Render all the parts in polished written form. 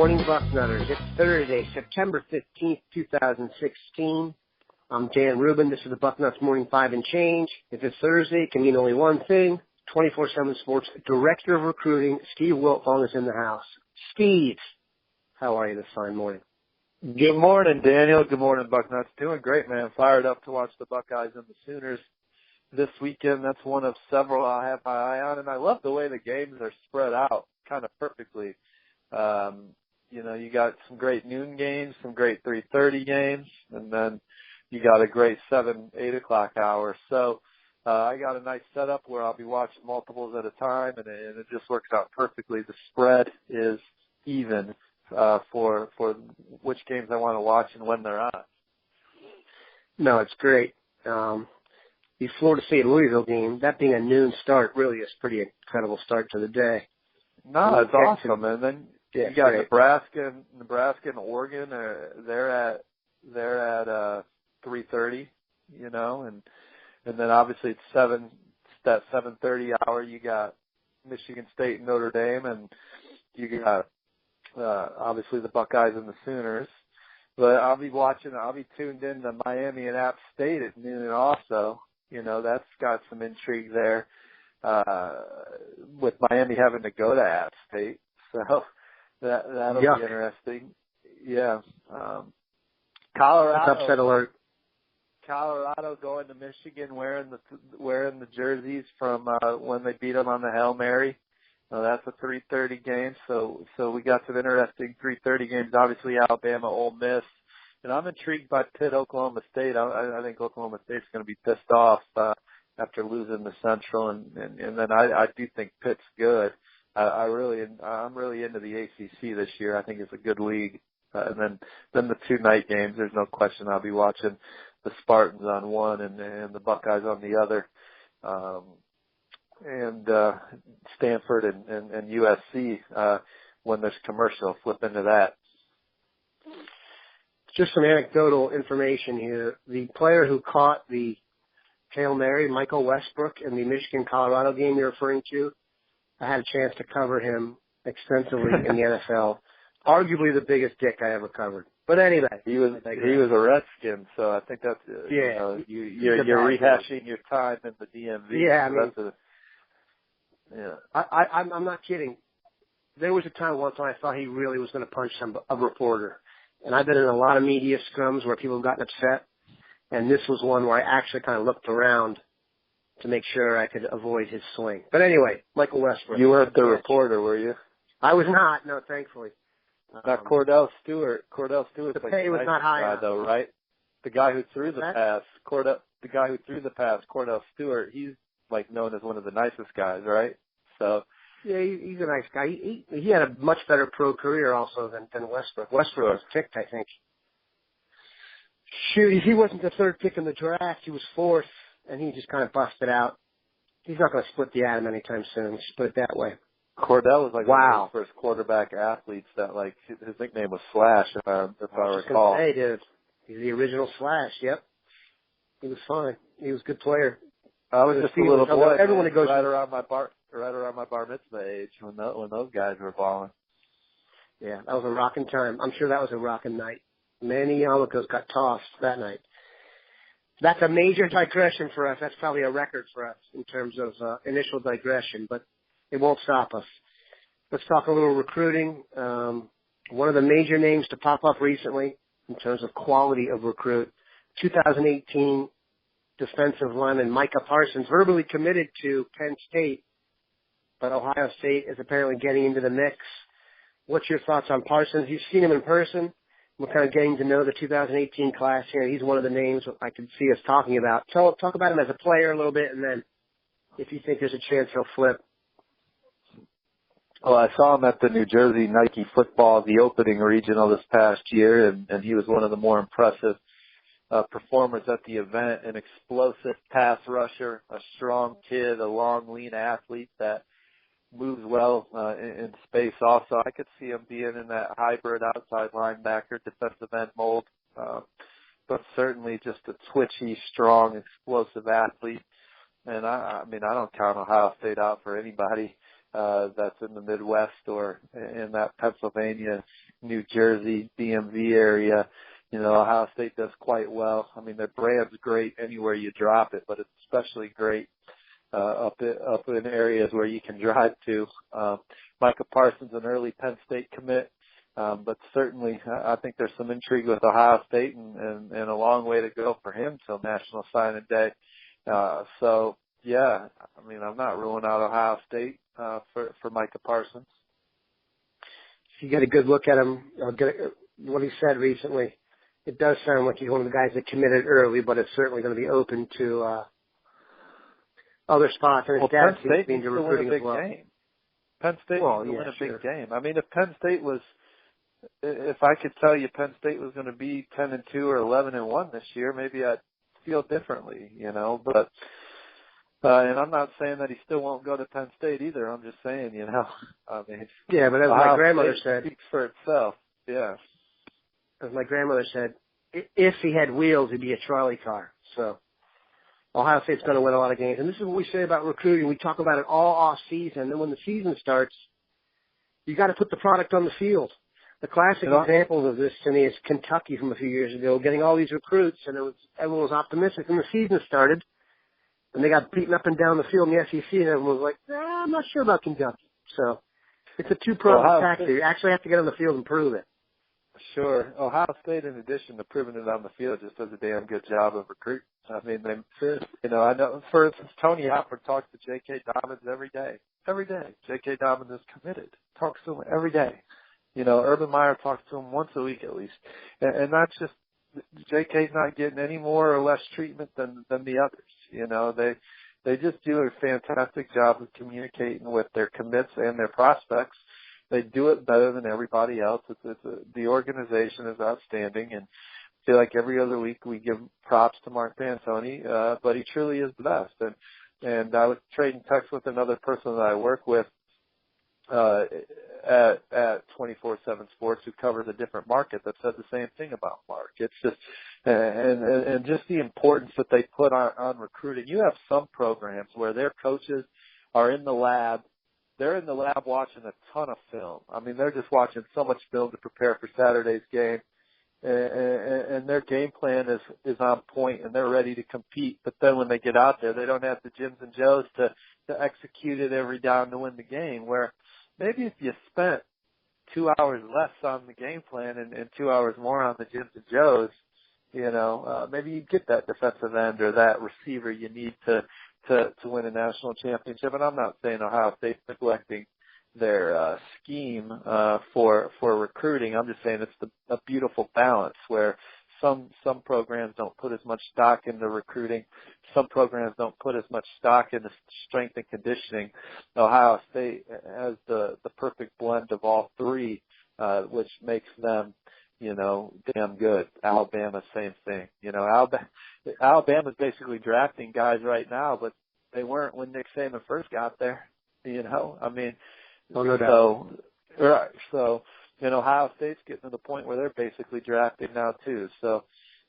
morning, Bucknutters. It's Thursday, September 15th, 2016. I'm Dan Rubin. This is the Bucknuts Morning 5 and Change. If it's Thursday, it can mean only one thing. 24/7 Sports Director of Recruiting, Steve Wiltfong, is in the house. Steve, how are you this fine morning? Good morning, Daniel. Good morning, Bucknuts. Doing great, man. Fired up to watch the Buckeyes and the Sooners this weekend. That's one of several I have my eye on, and I love the way the games are spread out kind of perfectly. You got some great noon games, some great 3:30 games, and then you got a great 7, 8 o'clock hour. So I got a nice setup where I'll be watching multiples at a time, and it just works out perfectly. The spread is even for which games I want to watch and when they're on. No, it's great. The Florida State-Louisville game, that being a noon start, really is pretty incredible start to the day. No, it's awesome. And then you got great. Nebraska and Oregon. They're at 3:30, and then obviously it's that 7:30 hour. You got Michigan State and Notre Dame, and you got obviously the Buckeyes and the Sooners. But I'll be tuned in to Miami and App State at noon also. That's got some intrigue there, with Miami having to go to App State. So that'll be interesting. Yeah. Colorado. That's upset alert. Colorado going to Michigan wearing the jerseys from when they beat them on the Hail Mary. That's a 3:30 game. So we got some interesting 3:30 games. Obviously Alabama, Ole Miss. And I'm intrigued by Pitt, Oklahoma State. I think Oklahoma State's going to be pissed off after losing the Central, and then I do think Pitt's good. I'm really into the ACC this year. I think it's a good league. And then the 2 night games. There's no question I'll be watching the Spartans on one and the Buckeyes on the other, and Stanford and USC when there's commercial. Flip into that. Just some anecdotal information here. The player who caught the Hail Mary, Michael Westbrook, in the Michigan-Colorado game you're referring to, I had a chance to cover him extensively in the NFL. Arguably the biggest dick I ever covered. But anyway. He was a Redskin, so I think that's, you're rehashing your time in the DMV. Yeah, so I'm not kidding. There was a time once when I thought he really was going to punch a reporter. And I've been in a lot of media scrums where people have gotten upset, and this was one where I actually kind of looked around to make sure I could avoid his swing. But anyway, Michael Westbrook. You weren't the reporter, were you? I was not, no, thankfully. Not Cordell Stewart. Cordell Stewart's the pay was not high enough, though, right? The guy who threw the pass, Cordell Stewart, he's like known as one of the nicest guys, right? So. Yeah, he's a nice guy. He had a much better pro career also than Westbrook. Westbrook was picked, I think. Shoot, he wasn't the 3rd pick in the draft. He was 4th, and he just kind of busted out. He's not going to split the atom anytime soon. Let's put it that way. Cordell was like one of the first quarterback athletes that, like, his nickname was Slash, if I recall. Hey, dude, he's the original Slash. Yep, he was fine. He was a good player. I was just a little boy. Everyone goes right around my bar mitzvah age when those guys were balling. Yeah, that was a rocking time. I'm sure that was a rocking night. Many yarmulkes got tossed that night. That's a major digression for us. That's probably a record for us in terms of initial digression, but it won't stop us. Let's talk a little recruiting. One of the major names to pop up recently in terms of quality of recruit, 2018 defensive lineman Micah Parsons, verbally committed to Penn State, but Ohio State is apparently getting into the mix. What's your thoughts on Parsons? You've seen him in person. We're kind of getting to know the 2018 class here. He's one of the names I could see us talking about. Talk about him as a player a little bit, and then if you think there's a chance he'll flip. Well, I saw him at the New Jersey Nike football, the opening regional this past year, and he was one of the more impressive performers at the event. An explosive pass rusher, a strong kid, a long, lean athlete that moves well in space also. I could see him being in that hybrid outside linebacker, defensive end mold, but certainly just a twitchy, strong, explosive athlete. And I mean, I don't count Ohio State out for anybody. that's in the Midwest or in that Pennsylvania, New Jersey, DMV area. Ohio State does quite well. I mean, their brand's great anywhere you drop it, but it's especially great up in areas where you can drive to. Micah Parsons, an early Penn State commit, but certainly I think there's some intrigue with Ohio State and a long way to go for him till National Signing Day. So, yeah, I mean, I'm not ruling out Ohio State for Micah Parsons. If you get a good look at him, what he said recently, it does sound like he's one of the guys that committed early, but it's certainly going to be open to other spots. And his dad seems to be into recruiting as well. Penn State needs to win a big game. I mean, if Penn State was, if I could tell you Penn State was going to be 10-2 or 11-1 this year, maybe I'd feel differently, But and I'm not saying that he still won't go to Penn State either. I'm just saying, I mean, yeah. But as my grandmother said, speaks for itself. Yeah. As my grandmother said, if he had wheels, he'd be a trolley car. So Ohio State's going to win a lot of games. And this is what we say about recruiting. We talk about it all off season. And then when the season starts, you got to put the product on the field. The classic example of this to me is Kentucky from a few years ago, getting all these recruits, and everyone was optimistic. And the season started, and they got beaten up and down the field in the SEC, and everyone was like, I'm not sure about Kentucky. So it's a two-pronged factor. You actually have to get on the field and prove it. Sure. Ohio State, in addition to proving it on the field, just does a damn good job of recruiting. I mean, I know, for instance, Tony Alford talks to J.K. Dobbins every day. Every day. J.K. Dobbins is committed. Talks to him every day. Urban Meyer talks to him once a week at least. And that's just, J.K.'s not getting any more or less treatment than the others. They just do a fantastic job of communicating with their commits and their prospects. They do it better than everybody else. The organization is outstanding, and I feel like every other week we give props to Mark D'Antoni, but he truly is the best. And I was trading texts with another person that I work with at 24/7 Sports who covers a different market that said the same thing about Mark. It's just and just the importance that they put on recruiting. You have some programs where their coaches are in the lab. They're in the lab watching a ton of film. I mean, they're just watching so much film to prepare for Saturday's game. And their game plan is on point, and they're ready to compete. But then when they get out there, they don't have the Jims and Joes to execute it every down to win the game. Where maybe if you spent 2 hours less on the game plan and 2 hours more on the Jims and Joes, maybe you get that defensive end or that receiver you need to win a national championship. And I'm not saying Ohio State's neglecting their scheme for recruiting. I'm just saying it's a beautiful balance where some programs don't put as much stock into recruiting. Some programs don't put as much stock into strength and conditioning. Ohio State has the perfect blend of all three, which makes them, damn good. Alabama, same thing. Alabama's basically drafting guys right now, but they weren't when Nick Saban first got there. I mean, no doubt. Right. So, Ohio State's getting to the point where they're basically drafting now too. So,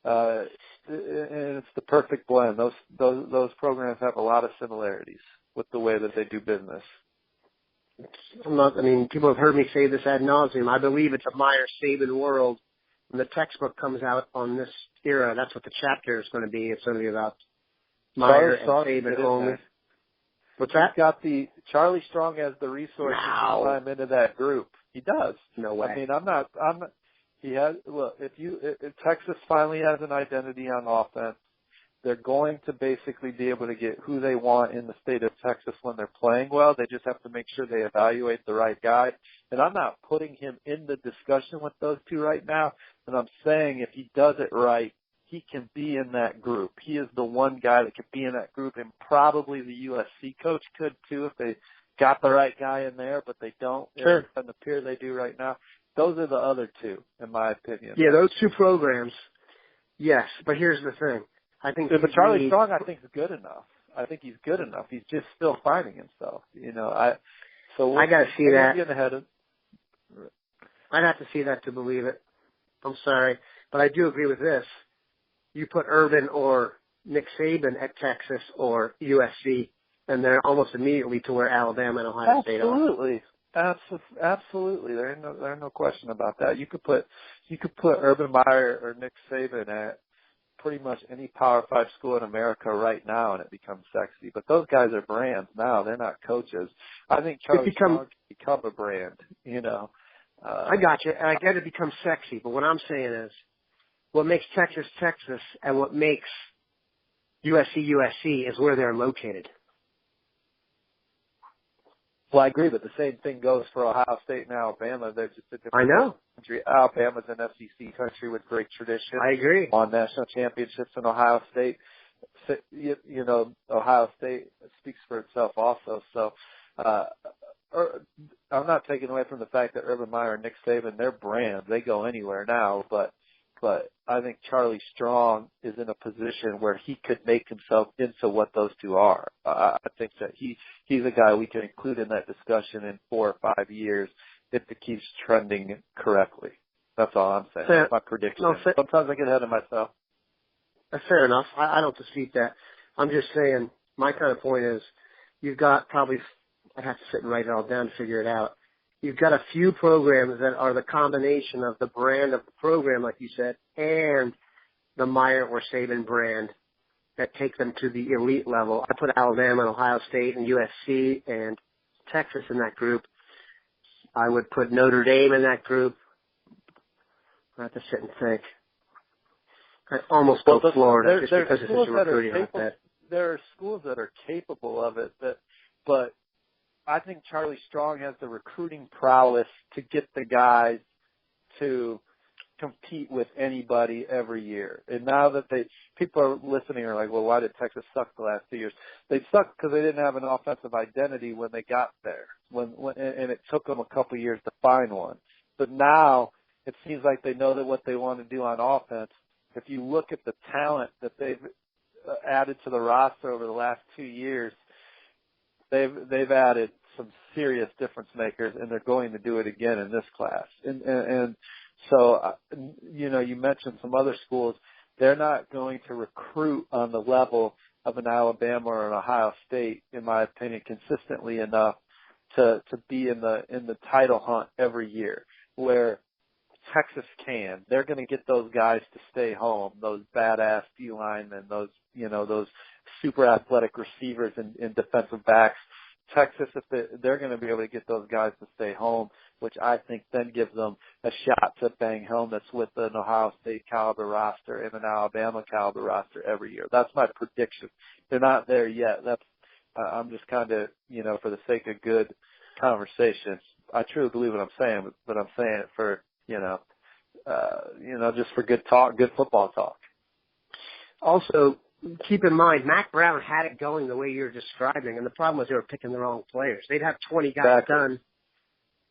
and it's the perfect blend. Those programs have a lot of similarities with the way that they do business. People have heard me say this ad nauseum. I believe it's a Meyer-Saban world. When the textbook comes out on this era, that's what the chapter is going to be. It's going to be about Meyer and Saban only. What's that? He's got Charlie Strong as the resources to climb into that group. He does. No way. I mean, he has, if Texas finally has an identity on offense, they're going to basically be able to get who they want in the state of Texas when they're playing well. They just have to make sure they evaluate the right guy. And I'm not putting him in the discussion with those two right now, but I'm saying if he does it right, he can be in that group. He is the one guy that could be in that group, and probably the USC coach could too if they got the right guy in there, but they don't. Sure. It doesn't appear they do right now. Those are the other two, in my opinion. Yeah, those two programs, yes. But here's the thing. I think but Charlie Strong, I think, is good enough. I think he's good enough. He's just still finding himself. I got to see that. I'd have to see that to believe it. I'm sorry, but I do agree with this. You put Urban or Nick Saban at Texas or USC, and they're almost immediately to where Alabama and Ohio State are. Absolutely. There's no question about that. You could put Urban Meyer or Nick Saban at pretty much any Power 5 school in America right now, and it becomes sexy. But those guys are brands now. They're not coaches. I think Charlie Strong can become a brand, you know. I got you. And I get it becomes sexy. But what I'm saying is what makes Texas, Texas, and what makes USC, USC is where they're located. Well, I agree, but the same thing goes for Ohio State and Alabama. They're just a different country. Alabama's an SEC country with great tradition. I agree. On national championships, and Ohio State, you know, Ohio State speaks for itself also. So I'm not taking away from the fact that Urban Meyer and Nick Saban, they're brands. They go anywhere now, but I think Charlie Strong is in a position where he could make himself into what those two are. I think that he's a guy we can include in that discussion in 4 or 5 years if it keeps trending correctly. That's all I'm saying. That's my prediction. Sometimes I get ahead of myself. Fair enough. I don't dispute that. I'm just saying my kind of point is you've got probably – I'd have to sit and write it all down to figure it out. You've got a few programs that are the combination of the brand of the program, like you said, and the Meyer or Saban brand that take them to the elite level. I put Alabama and Ohio State and USC and Texas in that group. I would put Notre Dame in that group. I have to sit and think. I almost go Florida just because it's such a recruiting hotbed. There are schools that are capable of it, but I think Charlie Strong has the recruiting prowess to get the guys to compete with anybody every year. And now that people are listening are like, well, why did Texas suck the last 2 years? They sucked because they didn't have an offensive identity when they got there. And it took them a couple of years to find one. But now it seems like they know that what they want to do on offense. If you look at the talent that they've added to the roster over the last 2 years, they've added some serious difference makers, and they're going to do it again in this class. And so, you know, you mentioned some other schools. They're not going to recruit on the level of an Alabama or an Ohio State, in my opinion, consistently enough to be in the title hunt every year, where Texas can. They're going to get those guys to stay home, those badass D linemen, those super athletic receivers and defensive backs. Texas, if they're going to be able to get those guys to stay home, which I think then gives them a shot to bang helmets with an Ohio State caliber roster and an Alabama caliber roster every year. That's my prediction. They're not there yet. I'm just kind of, you know, for the sake of good conversation, I truly believe what I'm saying, but I'm saying it for, just for good talk, good football talk. Also, keep in mind, Mac Brown had it going the way you're describing, and the problem was they were picking the wrong players. They'd have 20 guys done,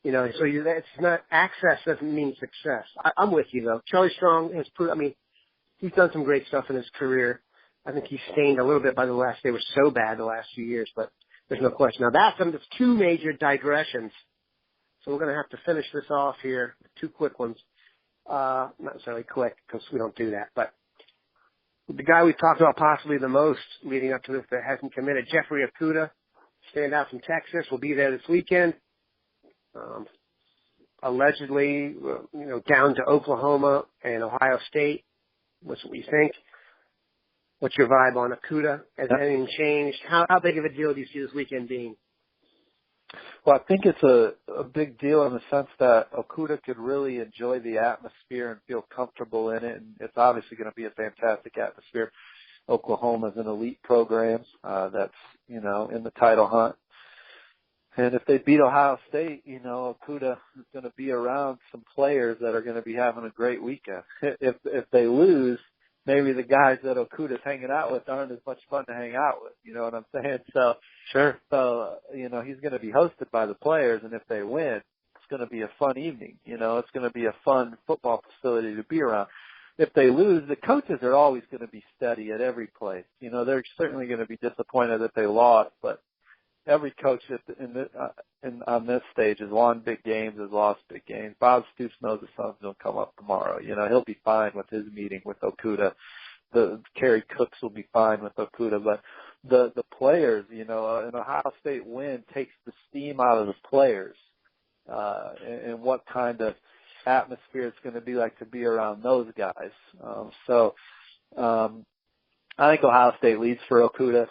so it's not access doesn't mean success. I'm with you though. Charlie Strong has he's done some great stuff in his career. I think he's stained a little bit by they were so bad the last few years, but there's no question. Now that's two major digressions. So we're going to have to finish this off here with 2 quick ones. Not necessarily quick because we don't do that, but the guy we've talked about possibly the most leading up to this that hasn't committed, Jeffrey Okudah, standout from Texas, will be there this weekend. Allegedly, down to Oklahoma and Ohio State. What's what you think? What's your vibe on Okudah? Has anything changed? How big of a deal do you see this weekend being? Well, I think it's a big deal in the sense that Okudah could really enjoy the atmosphere and feel comfortable in it, and it's obviously going to be a fantastic atmosphere. Oklahoma's an elite program that's, in the title hunt. And if they beat Ohio State, Okudah is going to be around some players that are going to be having a great weekend. If they lose, maybe the guys that Okudah's hanging out with aren't as much fun to hang out with. You know what I'm saying? So, sure. So, he's going to be hosted by the players, and if they win, it's going to be a fun evening. It's going to be a fun football facility to be around. If they lose, the coaches are always going to be steady at every place. They're certainly going to be disappointed that they lost, but every coach on this stage has won big games, has lost big games. Bob Stoops knows the sun's going to come up tomorrow. He'll be fine with his meeting with Okudah. The Kerry Cooks will be fine with Okudah, but the players, an Ohio State win takes the steam out of the players, and what kind of atmosphere it's going to be like to be around those guys. I think Ohio State leads for Okuda,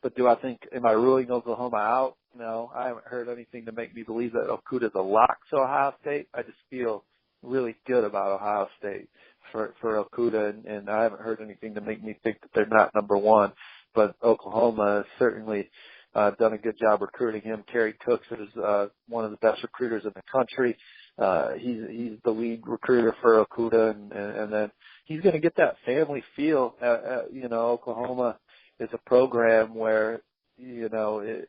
but am I ruling Oklahoma out? No, I haven't heard anything to make me believe that Okuda's a lock to Ohio State. I just feel really good about Ohio State for Okuda, and I haven't heard anything to make me think that they're not number one. But Oklahoma has certainly done a good job recruiting him. Kerry Cooks is one of the best recruiters in the country. He's the lead recruiter for Okuda, and then he's going to get that family feel. Oklahoma is a program where it's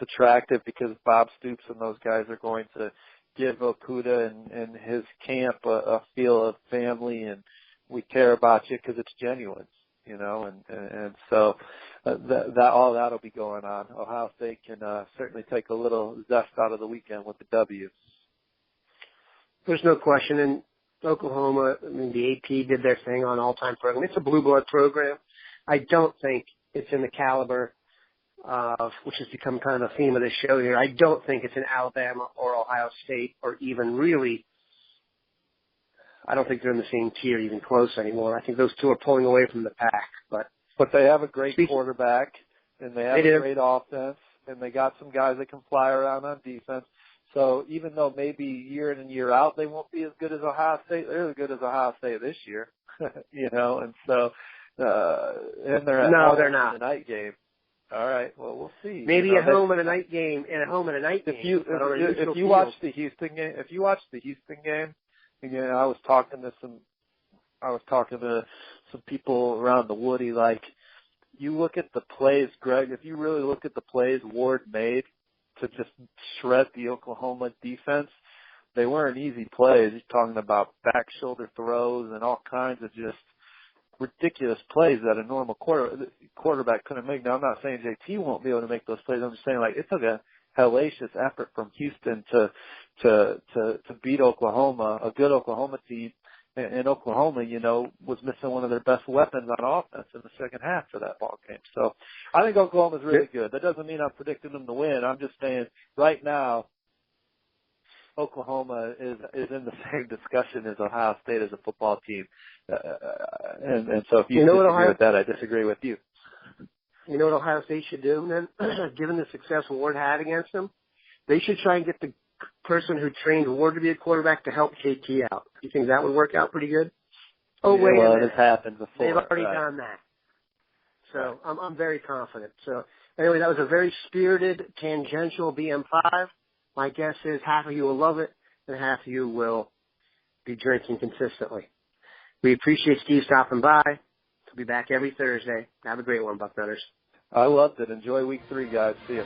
attractive because Bob Stoops and those guys are going to give Okuda and his camp a feel of family, and we care about you because it's genuine, and so that all that'll be going on. Ohio State can certainly take a little zest out of the weekend with the W. There's no question. And Oklahoma, the AP did their thing on all-time program. It's a blue blood program. I don't think it's in the caliber of, which has become kind of a theme of this show here. I don't think it's in Alabama or Ohio State or even really, I don't think they're in the same tier even close anymore. I think those two are pulling away from the pack. But they have a great quarterback, and they have a great offense, and they got some guys that can fly around on defense. So even though maybe year in and year out they won't be as good as Ohio State, they're as good as Ohio State this year, and so and they're at home they're not. In the night game. All right, well we'll see. Maybe at home in a night game, If you watch the Houston game, again, I was talking to some people around the Woody. Like, you look at the plays, Greg. If you really look at the plays Ward made to just shred the Oklahoma defense, they weren't easy plays. He's talking about back shoulder throws and all kinds of just ridiculous plays that a normal quarterback couldn't make. Now, I'm not saying JT won't be able to make those plays. I'm just saying, like, it took a hellacious effort from Houston to beat Oklahoma, a good Oklahoma team. And Oklahoma, was missing one of their best weapons on offense in the second half for that ball game. So I think Oklahoma's really good. That doesn't mean I'm predicting them to win. I'm just saying right now, Oklahoma is in the same discussion as Ohio State as a football team. And so if you disagree with that, I disagree with you. You know what Ohio State should do, then? Given the success Ward had against them, they should try and get the person who trained Ward to be a quarterback to help JT out. You think that would work out pretty good? Oh, wait a minute. It has happened before. They've already done that. So I'm very confident. So anyway, that was a very spirited, tangential BM5. My guess is half of you will love it and half of you will be drinking consistently. We appreciate Steve stopping by. He'll be back every Thursday. Have a great one, Bucknutters. I loved it. Enjoy week 3, guys. See you.